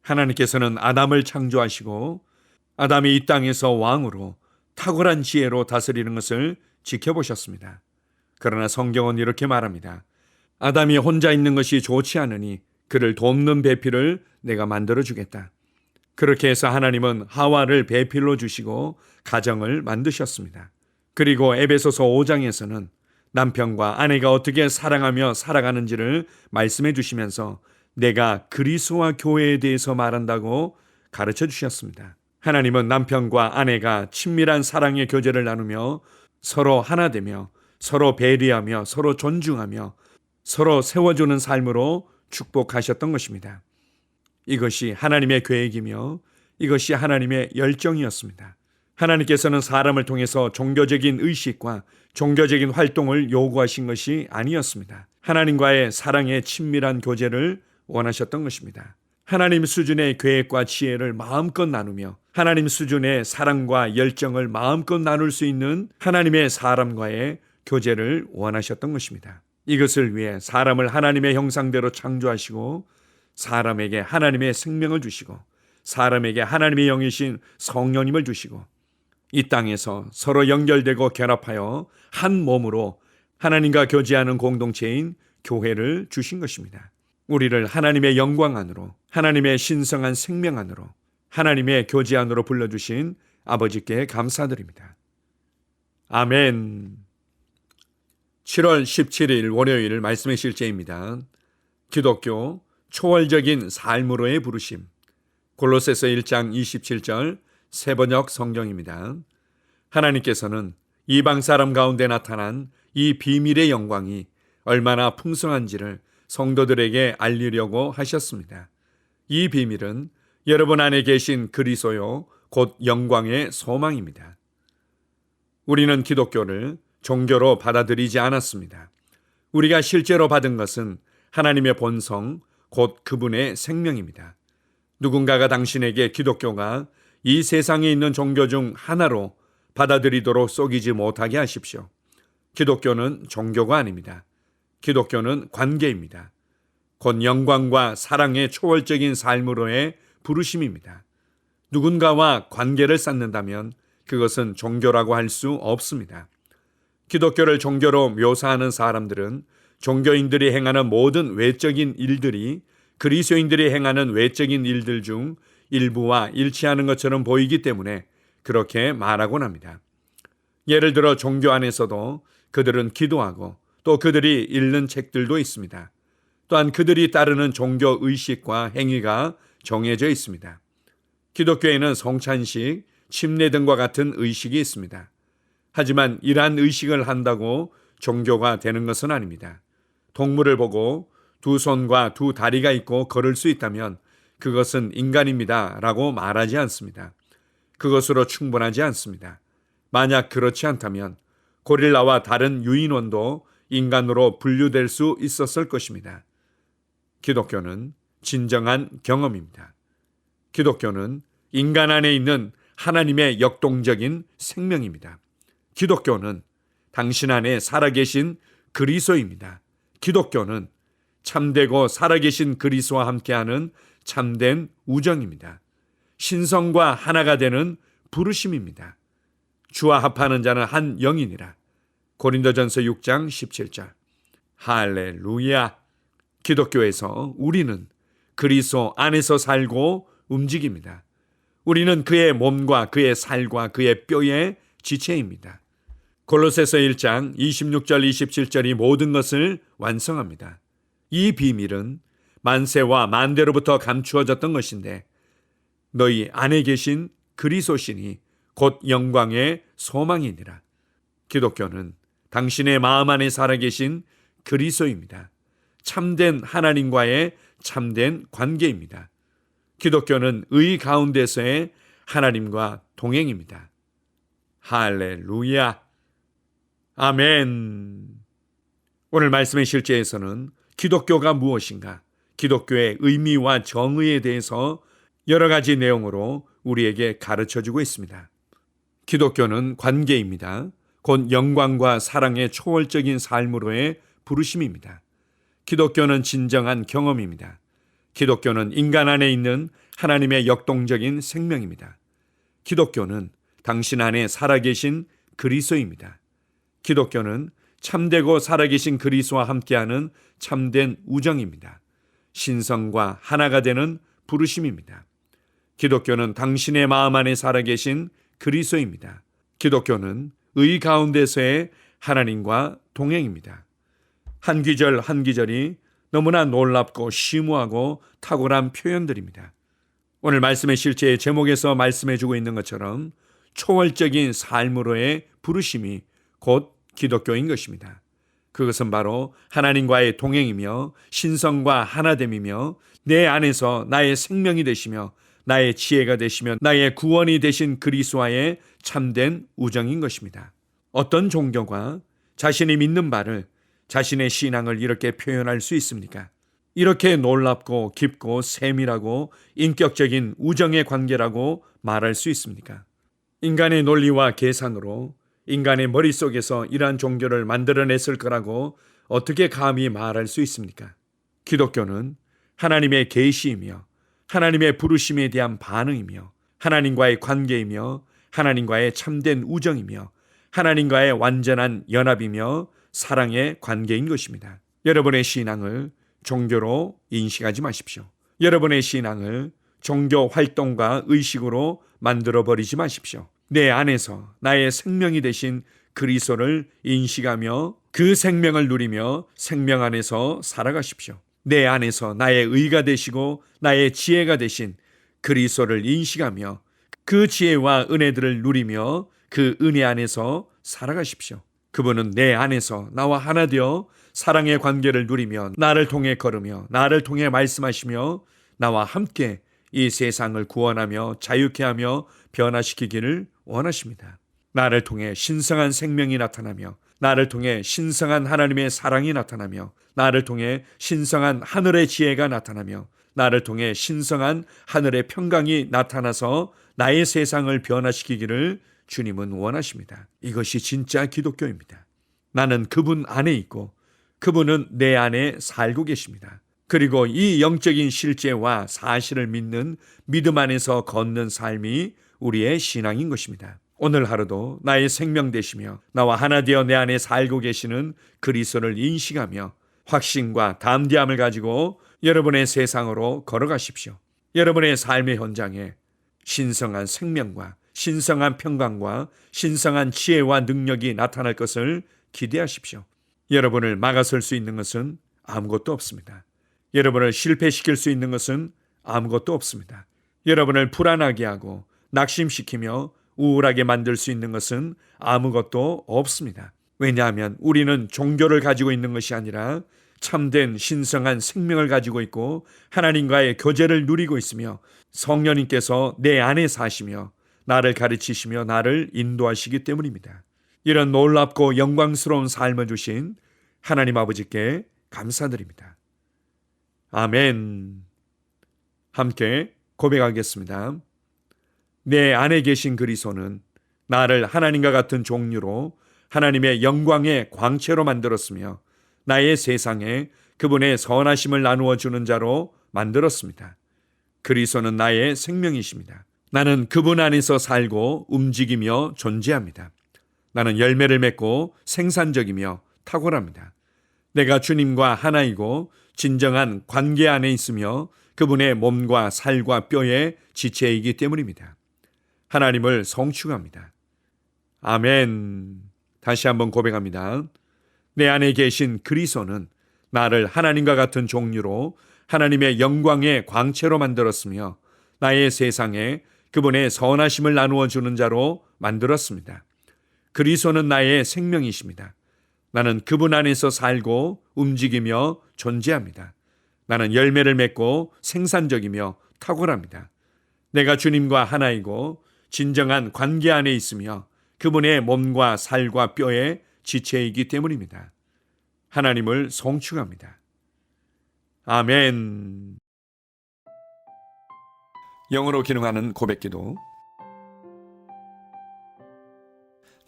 하나님께서는 아담을 창조하시고 아담이 이 땅에서 왕으로 탁월한 지혜로 다스리는 것을 지켜보셨습니다. 그러나 성경은 이렇게 말합니다. 아담이 혼자 있는 것이 좋지 않으니 그를 돕는 배필을 내가 만들어주겠다. 그렇게 해서 하나님은 하와를 배필로 주시고 가정을 만드셨습니다. 그리고 에베소서 5장에서는 남편과 아내가 어떻게 사랑하며 살아가는지를 말씀해 주시면서 내가 그리스도와 교회에 대해서 말한다고 가르쳐 주셨습니다. 하나님은 남편과 아내가 친밀한 사랑의 교제를 나누며 서로 하나 되며 서로 배려하며 서로 존중하며 서로 세워주는 삶으로 축복하셨던 것입니다. 이것이 하나님의 계획이며 이것이 하나님의 열정이었습니다. 하나님께서는 사람을 통해서 종교적인 의식과 종교적인 활동을 요구하신 것이 아니었습니다. 하나님과의 사랑의 친밀한 교제를 원하셨던 것입니다. 하나님 수준의 계획과 지혜를 마음껏 나누며 하나님 수준의 사랑과 열정을 마음껏 나눌 수 있는 하나님의 사람과의 교제를 원하셨던 것입니다. 이것을 위해 사람을 하나님의 형상대로 창조하시고 사람에게 하나님의 생명을 주시고 사람에게 하나님의 영이신 성령님을 주시고 이 땅에서 서로 연결되고 결합하여 한 몸으로 하나님과 교제하는 공동체인 교회를 주신 것입니다. 우리를 하나님의 영광 안으로 하나님의 신성한 생명 안으로 하나님의 교제 안으로 불러주신 아버지께 감사드립니다. 아멘. 7월 17일 월요일 말씀의 실제입니다. 기독교 초월적인 삶으로의 부르심. 골로새서 1장 27절 새번역 성경입니다. 하나님께서는 이방 사람 가운데 나타난 이 비밀의 영광이 얼마나 풍성한지를 성도들에게 알리려고 하셨습니다. 이 비밀은 여러분 안에 계신 그리스도요 곧 영광의 소망입니다. 우리는 기독교를 종교로 받아들이지 않았습니다. 우리가 실제로 받은 것은 하나님의 본성 곧 그분의 생명입니다. 누군가가 당신에게 기독교가 이 세상에 있는 종교 중 하나로 받아들이도록 속이지 못하게 하십시오. 기독교는 종교가 아닙니다. 기독교는 관계입니다. 곧 영광과 사랑의 초월적인 삶으로의 부르심입니다. 누군가와 관계를 쌓는다면 그것은 종교라고 할 수 없습니다. 기독교를 종교로 묘사하는 사람들은 종교인들이 행하는 모든 외적인 일들이 그리스도인들이 행하는 외적인 일들 중 일부와 일치하는 것처럼 보이기 때문에 그렇게 말하곤 합니다. 예를 들어 종교 안에서도 그들은 기도하고 또 그들이 읽는 책들도 있습니다. 또한 그들이 따르는 종교 의식과 행위가 정해져 있습니다. 기독교에는 성찬식, 침례 등과 같은 의식이 있습니다. 하지만 이러한 의식을 한다고 종교가 되는 것은 아닙니다. 동물을 보고 두 손과 두 다리가 있고 걸을 수 있다면 그것은 인간입니다 라고 말하지 않습니다. 그것으로 충분하지 않습니다. 만약 그렇지 않다면 고릴라와 다른 유인원도 인간으로 분류될 수 있었을 것입니다. 기독교는 진정한 경험입니다. 기독교는 인간 안에 있는 하나님의 역동적인 생명입니다. 기독교는 당신 안에 살아계신 그리스도입니다. 기독교는 참되고 살아계신 그리스도와 함께하는 참된 우정입니다. 신성과 하나가 되는 부르심입니다. 주와 합하는 자는 한 영이니라. 고린도전서 6장 17절. 할렐루야. 기독교에서 우리는 그리스도 안에서 살고 움직입니다. 우리는 그의 몸과 그의 살과 그의 뼈의 지체입니다. 골로새서 1장 26절 27절이 모든 것을 완성합니다. 이 비밀은 만세와 만대로부터 감추어졌던 것인데 너희 안에 계신 그리스도시니 곧 영광의 소망이니라. 기독교는 당신의 마음 안에 살아계신 그리스도입니다. 참된 하나님과의 참된 관계입니다. 기독교는 의 가운데서의 하나님과 동행입니다. 할렐루야. 아멘. 오늘 말씀의 실제에서는 기독교가 무엇인가, 기독교의 의미와 정의에 대해서 여러 가지 내용으로 우리에게 가르쳐주고 있습니다. 기독교는 관계입니다. 곧 영광과 사랑의 초월적인 삶으로의 부르심입니다. 기독교는 진정한 경험입니다. 기독교는 인간 안에 있는 하나님의 역동적인 생명입니다. 기독교는 당신 안에 살아계신 그리스도입니다. 기독교는 참되고 살아계신 그리스도와 함께하는 참된 우정입니다. 신성과 하나가 되는 부르심입니다. 기독교는 당신의 마음 안에 살아계신 그리스도입니다. 기독교는 의 가운데서의 하나님과 동행입니다. 한 귀절 한 귀절이 너무나 놀랍고 심오하고 탁월한 표현들입니다. 오늘 말씀의 실제의 제목에서 말씀해주고 있는 것처럼 초월적인 삶으로의 부르심이 곧 기독교인 것입니다. 그것은 바로 하나님과의 동행이며 신성과 하나됨이며 내 안에서 나의 생명이 되시며 나의 지혜가 되시며 나의 구원이 되신 그리스도와의 참된 우정인 것입니다. 어떤 종교가 자신이 믿는 바를, 자신의 신앙을 이렇게 표현할 수 있습니까? 이렇게 놀랍고 깊고 세밀하고 인격적인 우정의 관계라고 말할 수 있습니까? 인간의 논리와 계산으로 인간의 머릿속에서 이러한 종교를 만들어냈을 거라고 어떻게 감히 말할 수 있습니까? 기독교는 하나님의 계시이며 하나님의 부르심에 대한 반응이며 하나님과의 관계이며 하나님과의 참된 우정이며 하나님과의 완전한 연합이며 사랑의 관계인 것입니다. 여러분의 신앙을 종교로 인식하지 마십시오. 여러분의 신앙을 종교 활동과 의식으로 만들어버리지 마십시오. 내 안에서 나의 생명이 되신 그리스도를 인식하며 그 생명을 누리며 생명 안에서 살아가십시오. 내 안에서 나의 의가 되시고 나의 지혜가 되신 그리스도를 인식하며 그 지혜와 은혜들을 누리며 그 은혜 안에서 살아가십시오. 그분은 내 안에서 나와 하나 되어 사랑의 관계를 누리며 나를 통해 걸으며 나를 통해 말씀하시며 나와 함께 이 세상을 구원하며 자유케 하며 변화시키기를 원하십니다. 나를 통해 신성한 생명이 나타나며 나를 통해 신성한 하나님의 사랑이 나타나며 나를 통해 신성한 하늘의 지혜가 나타나며 나를 통해 신성한 하늘의 평강이 나타나서 나의 세상을 변화시키기를 주님은 원하십니다. 이것이 진짜 기독교입니다. 나는 그분 안에 있고 그분은 내 안에 살고 계십니다. 그리고 이 영적인 실제와 사실을 믿는 믿음 안에서 걷는 삶이 우리의 신앙인 것입니다. 오늘 하루도 나의 생명 되시며 나와 하나 되어 내 안에 살고 계시는 그리스도를 인식하며 확신과 담대함을 가지고 여러분의 세상으로 걸어가십시오. 여러분의 삶의 현장에 신성한 생명과 신성한 평강과 신성한 지혜와 능력이 나타날 것을 기대하십시오. 여러분을 막아설 수 있는 것은 아무것도 없습니다. 여러분을 실패시킬 수 있는 것은 아무것도 없습니다. 여러분을 불안하게 하고 낙심시키며 우울하게 만들 수 있는 것은 아무것도 없습니다. 왜냐하면 우리는 종교를 가지고 있는 것이 아니라 참된 신성한 생명을 가지고 있고 하나님과의 교제를 누리고 있으며 성령님께서 내 안에 사시며 나를 가르치시며 나를 인도하시기 때문입니다. 이런 놀랍고 영광스러운 삶을 주신 하나님 아버지께 감사드립니다. 아멘. 함께 고백하겠습니다. 내 안에 계신 그리스도는 나를 하나님과 같은 종류로 하나님의 영광의 광채로 만들었으며 나의 세상에 그분의 선하심을 나누어 주는 자로 만들었습니다. 그리스도는 나의 생명이십니다. 나는 그분 안에서 살고 움직이며 존재합니다. 나는 열매를 맺고 생산적이며 탁월합니다. 내가 주님과 하나이고 진정한 관계 안에 있으며 그분의 몸과 살과 뼈의 지체이기 때문입니다. 하나님을 성취합니다. 아멘. 다시 한번 고백합니다. 내 안에 계신 그리스도는 나를 하나님과 같은 종류로 하나님의 영광의 광채로 만들었으며 나의 세상에 그분의 선하심을 나누어 주는 자로 만들었습니다. 그리스도는 나의 생명이십니다. 나는 그분 안에서 살고 움직이며 존재합니다. 나는 열매를 맺고 생산적이며 탁월합니다. 내가 주님과 하나이고 진정한 관계 안에 있으며 그분의 몸과 살과 뼈의 지체이기 때문입니다. 하나님을 송축합니다. 아멘. 영어로 기능하는 고백기도.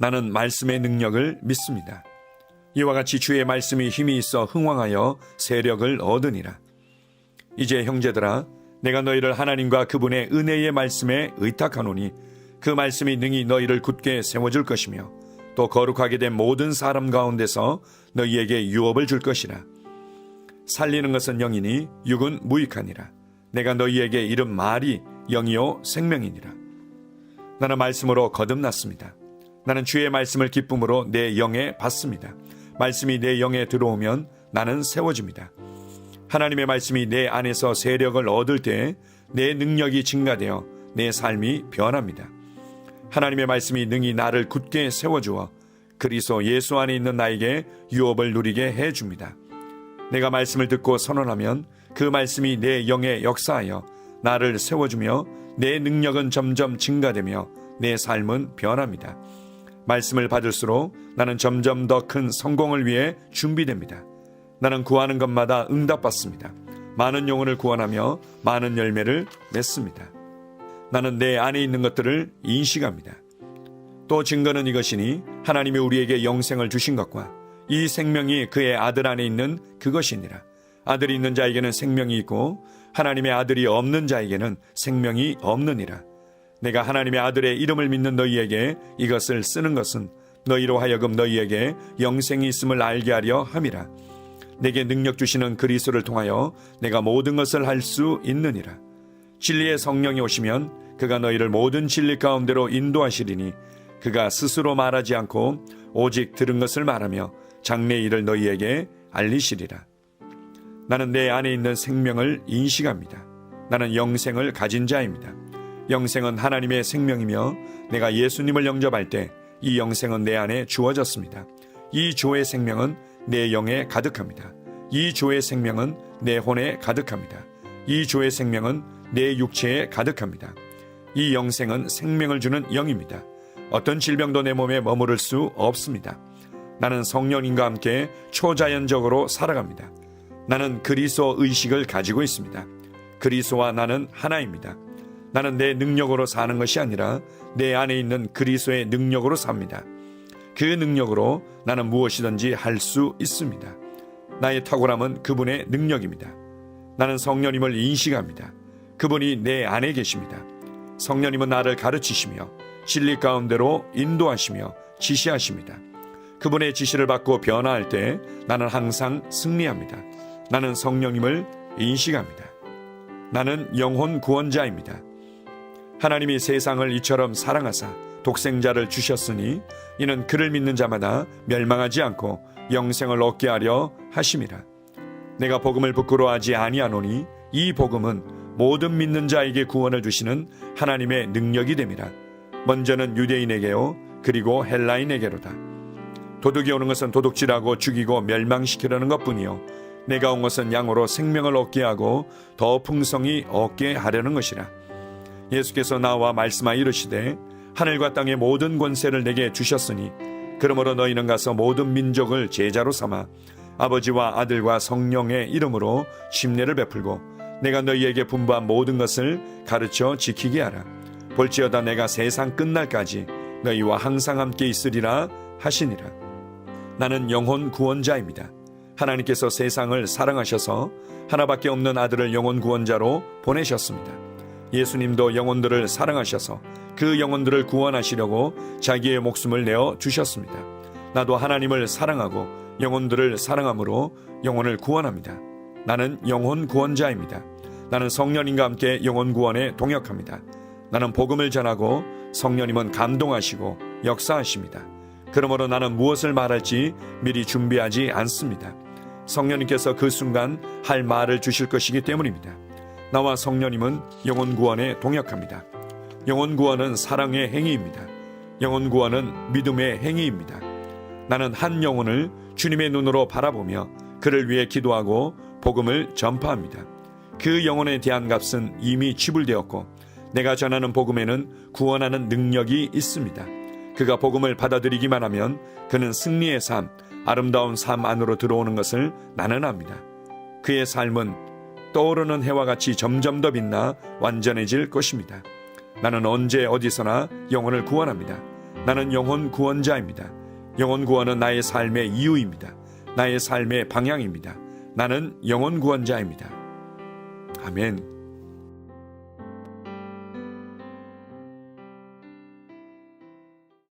나는 말씀의 능력을 믿습니다. 이와 같이 주의 말씀이 힘이 있어 흥왕하여 세력을 얻으니라. 이제 형제들아, 내가 너희를 하나님과 그분의 은혜의 말씀에 의탁하노니 그 말씀이 능히 너희를 굳게 세워줄 것이며 또 거룩하게 된 모든 사람 가운데서 너희에게 유업을 줄 것이라. 살리는 것은 영이니 육은 무익하니라. 내가 너희에게 이른 말이 영이요 생명이니라. 나는 말씀으로 거듭났습니다. 나는 주의 말씀을 기쁨으로 내 영에 받습니다. 말씀이 내 영에 들어오면 나는 세워집니다. 하나님의 말씀이 내 안에서 세력을 얻을 때 내 능력이 증가되어 내 삶이 변합니다. 하나님의 말씀이 능히 나를 굳게 세워주어 그리스도 예수 안에 있는 나에게 유업을 누리게 해줍니다. 내가 말씀을 듣고 선언하면 그 말씀이 내 영에 역사하여 나를 세워주며 내 능력은 점점 증가되며 내 삶은 변합니다. 말씀을 받을수록 나는 점점 더 큰 성공을 위해 준비됩니다. 나는 구하는 것마다 응답받습니다. 많은 영혼을 구원하며 많은 열매를 맺습니다. 나는 내 안에 있는 것들을 인식합니다. 또 증거는 이것이니 하나님이 우리에게 영생을 주신 것과 이 생명이 그의 아들 안에 있는 그것이니라. 아들이 있는 자에게는 생명이 있고 하나님의 아들이 없는 자에게는 생명이 없느니라. 내가 하나님의 아들의 이름을 믿는 너희에게 이것을 쓰는 것은 너희로 하여금 너희에게 영생이 있음을 알게 하려 함이라. 내게 능력 주시는 그리스도를 통하여 내가 모든 것을 할 수 있느니라. 진리의 성령이 오시면 그가 너희를 모든 진리 가운데로 인도하시리니 그가 스스로 말하지 않고 오직 들은 것을 말하며 장래 일을 너희에게 알리시리라. 나는 내 안에 있는 생명을 인식합니다. 나는 영생을 가진 자입니다. 영생은 하나님의 생명이며 내가 예수님을 영접할 때 이 영생은 내 안에 주어졌습니다. 이 주의 생명은 내 영에 가득합니다. 이 주의 생명은 내 혼에 가득합니다. 이 주의 생명은 내 육체에 가득합니다. 이 영생은 생명을 주는 영입니다. 어떤 질병도 내 몸에 머무를 수 없습니다. 나는 성령님과 함께 초자연적으로 살아갑니다. 나는 그리스도 의식을 가지고 있습니다. 그리스도와 나는 하나입니다. 나는 내 능력으로 사는 것이 아니라 내 안에 있는 그리스도의 능력으로 삽니다. 그 능력으로 나는 무엇이든지 할 수 있습니다. 나의 탁월함은 그분의 능력입니다. 나는 성령님을 인식합니다. 그분이 내 안에 계십니다. 성령님은 나를 가르치시며 진리 가운데로 인도하시며 지시하십니다. 그분의 지시를 받고 변화할 때 나는 항상 승리합니다. 나는 성령님을 인식합니다. 나는 영혼 구원자입니다. 하나님이 세상을 이처럼 사랑하사 독생자를 주셨으니 이는 그를 믿는 자마다 멸망하지 않고 영생을 얻게 하려 하심이라. 내가 복음을 부끄러워하지 아니하노니 이 복음은 모든 믿는 자에게 구원을 주시는 하나님의 능력이 됨이라. 먼저는 유대인에게요 그리고 헬라인에게로다. 도둑이 오는 것은 도둑질하고 죽이고 멸망시키려는 것뿐이요 내가 온 것은 양으로 생명을 얻게 하고 더 풍성히 얻게 하려는 것이라. 예수께서 나와 말씀하여 이르시되 하늘과 땅의 모든 권세를 내게 주셨으니 그러므로 너희는 가서 모든 민족을 제자로 삼아 아버지와 아들과 성령의 이름으로 침례를 베풀고 내가 너희에게 분부한 모든 것을 가르쳐 지키게 하라. 볼지어다 내가 세상 끝날까지 너희와 항상 함께 있으리라 하시니라. 나는 영혼 구원자입니다. 하나님께서 세상을 사랑하셔서 하나밖에 없는 아들을 영혼 구원자로 보내셨습니다. 예수님도 영혼들을 사랑하셔서 그 영혼들을 구원하시려고 자기의 목숨을 내어 주셨습니다. 나도 하나님을 사랑하고 영혼들을 사랑함으로 영혼을 구원합니다. 나는 영혼 구원자입니다. 나는 성령님과 함께 영혼 구원에 동역합니다. 나는 복음을 전하고 성령님은 감동하시고 역사하십니다. 그러므로 나는 무엇을 말할지 미리 준비하지 않습니다. 성령님께서 그 순간 할 말을 주실 것이기 때문입니다. 나와 성령님은 영혼 구원에 동역합니다. 영혼 구원은 사랑의 행위입니다. 영혼 구원은 믿음의 행위입니다. 나는 한 영혼을 주님의 눈으로 바라보며 그를 위해 기도하고 복음을 전파합니다. 그 영혼에 대한 값은 이미 지불되었고 내가 전하는 복음에는 구원하는 능력이 있습니다. 그가 복음을 받아들이기만 하면 그는 승리의 삶, 아름다운 삶 안으로 들어오는 것을 나는 압니다. 그의 삶은 떠오르는 해와 같이 점점 더 빛나 완전해질 것입니다. 나는 언제 어디서나 영혼을 구원합니다. 나는 영혼 구원자입니다. 영혼 구원은 나의 삶의 이유입니다. 나의 삶의 방향입니다. 나는 영혼 구원자입니다. 아멘.